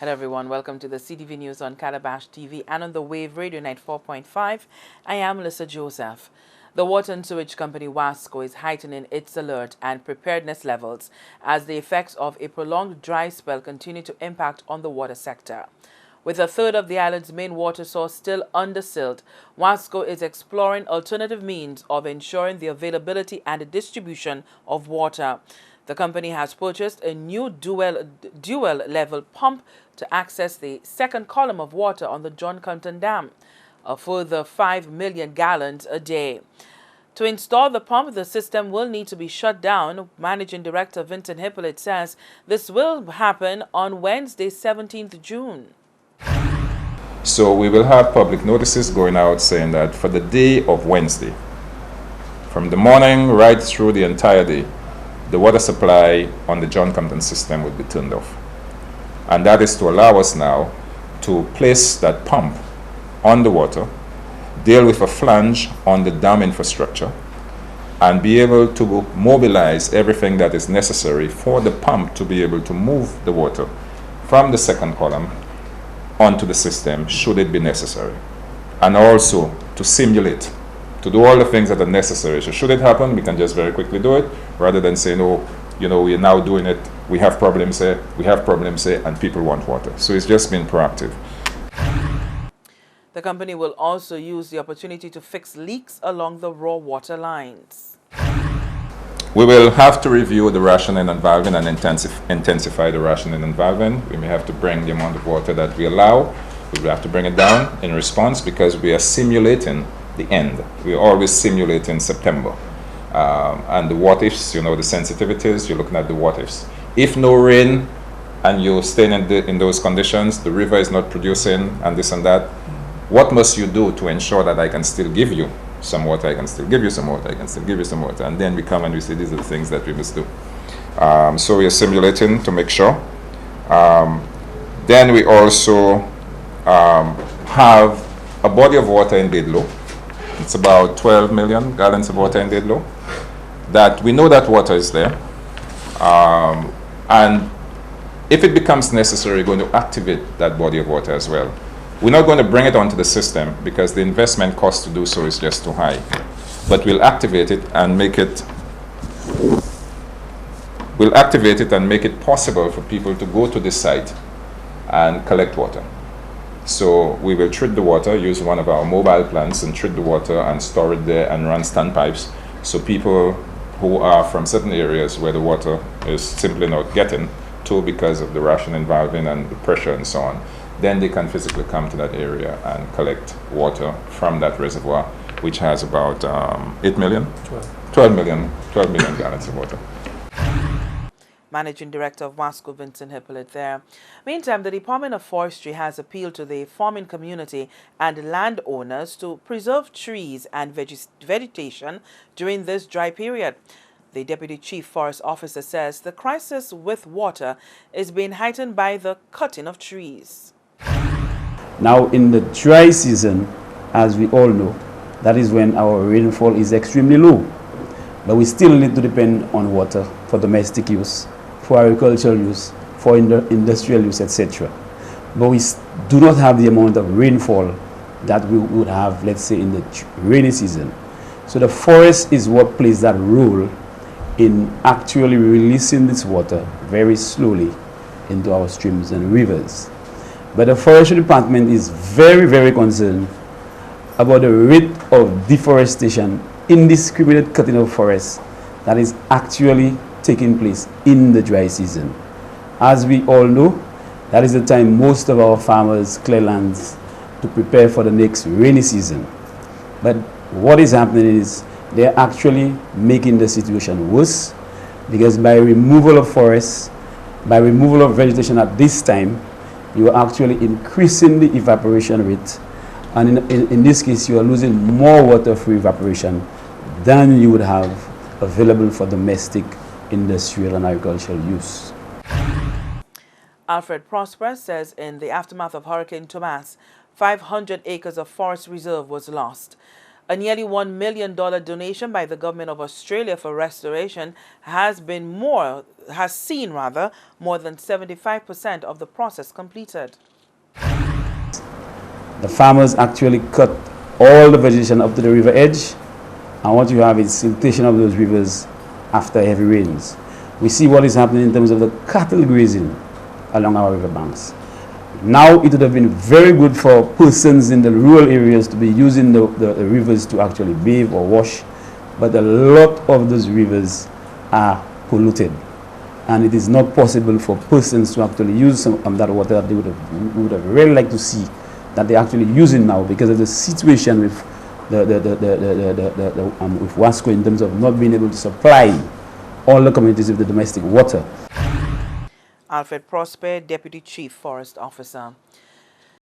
Hello everyone, welcome to the CTV News on Calabash TV and on the Wave Radio 94.5. I am Melissa Joseph. The Water and Sewage Company WASCO is heightening its alert and preparedness levels as the effects of a prolonged dry spell continue to impact on the water sector. With a third of the island's main water source still under silt, WASCO is exploring alternative means of ensuring the availability and the distribution of water. The company has purchased a new dual-level pump to access the second column of water on the John Compton Dam, a further 5 million gallons a day. To install the pump, the system will need to be shut down. Managing Director Vincent Hippolyte says this will happen on Wednesday, 17th June. So we will have public notices going out saying that for the day of Wednesday, from the morning right through the entire day, the water supply on the John Compton system will be turned off. And that is to allow us now to place that pump on the water, deal with a flange on the dam infrastructure, and be able to mobilize everything that is necessary for the pump to be able to move the water from the second column onto the system should it be necessary. And also to simulate, to do all the things that are necessary. So should it happen, we can just very quickly do it, rather than saying, oh, you know, we are now doing it, we have problems here, and people want water. So it's just been proactive. The company will also use the opportunity to fix leaks along the raw water lines. We will have to review the rationing and valving and intensify the rationing and valving. We may have to bring the amount of water that we allow. We will have to bring it down in response because we are simulating the end. We always simulate in September. And the what ifs, you know, the sensitivities, you're looking at the what ifs. If no rain and you're staying in those conditions, the river is not producing and this and that, what must you do to ensure that I can still give you some water, I can still give you some water, I can still give you some water? And then we come and we say these are the things that we must do. So we are simulating to make sure. Then we also have a body of water in Dedlow. It's about 12 million gallons of water in Dedlow. That we know that water is there. And if it becomes necessary, we're going to activate that body of water as well. We're not going to bring it onto the system because the investment cost to do so is just too high. But we'll activate it and make it possible for people to go to this site and collect water. So we will treat the water, use one of our mobile plants and treat the water and store it there and run standpipes. So people who are from certain areas where the water is simply not getting to because of the rationing, valving and the pressure and so on, then they can physically come to that area and collect water from that reservoir, which has about 12 million gallons of water. Managing Director of WASCO, Vincent Hippolyte there. Meantime, the Department of Forestry has appealed to the farming community and landowners to preserve trees and vegetation during this dry period. The Deputy Chief Forest Officer says the crisis with water is being heightened by the cutting of trees. Now, in the dry season, as we all know, that is when our rainfall is extremely low. But we still need to depend on water for domestic use, for agricultural use, for industrial use, etc. But we do not have the amount of rainfall that we would have, let's say, in the rainy season. So the forest is what plays that role in actually releasing this water very slowly into our streams and rivers. But the forestry department is very, very concerned about the rate of deforestation, indiscriminate cutting of forests that is actually taking place in the dry season. As we all know, that is the time most of our farmers clear lands to prepare for the next rainy season. But what is happening is they're actually making the situation worse, because by removal of forests, by removal of vegetation at this time, you are actually increasing the evaporation rate, and in this case you are losing more water through evaporation than you would have available for domestic, industrial and agricultural use. Alfred Prospere says in the aftermath of Hurricane Tomas, 500 acres of forest reserve was lost. A nearly $1 million donation by the government of Australia for restoration has seen more than 75% of the process completed. The farmers actually cut all the vegetation up to the river edge, and what you have is siltation of those rivers after heavy rains. We see what is happening in terms of the cattle grazing along our river banks. Now it would have been very good for persons in the rural areas to be using the rivers to actually bathe or wash, but a lot of those rivers are polluted, and it is not possible for persons to actually use some of that water that they would have really liked to see that they're actually using now because of the situation with with WASCO in terms of not being able to supply all the communities with the domestic water. Alfred Prospere, Deputy Chief Forest Officer.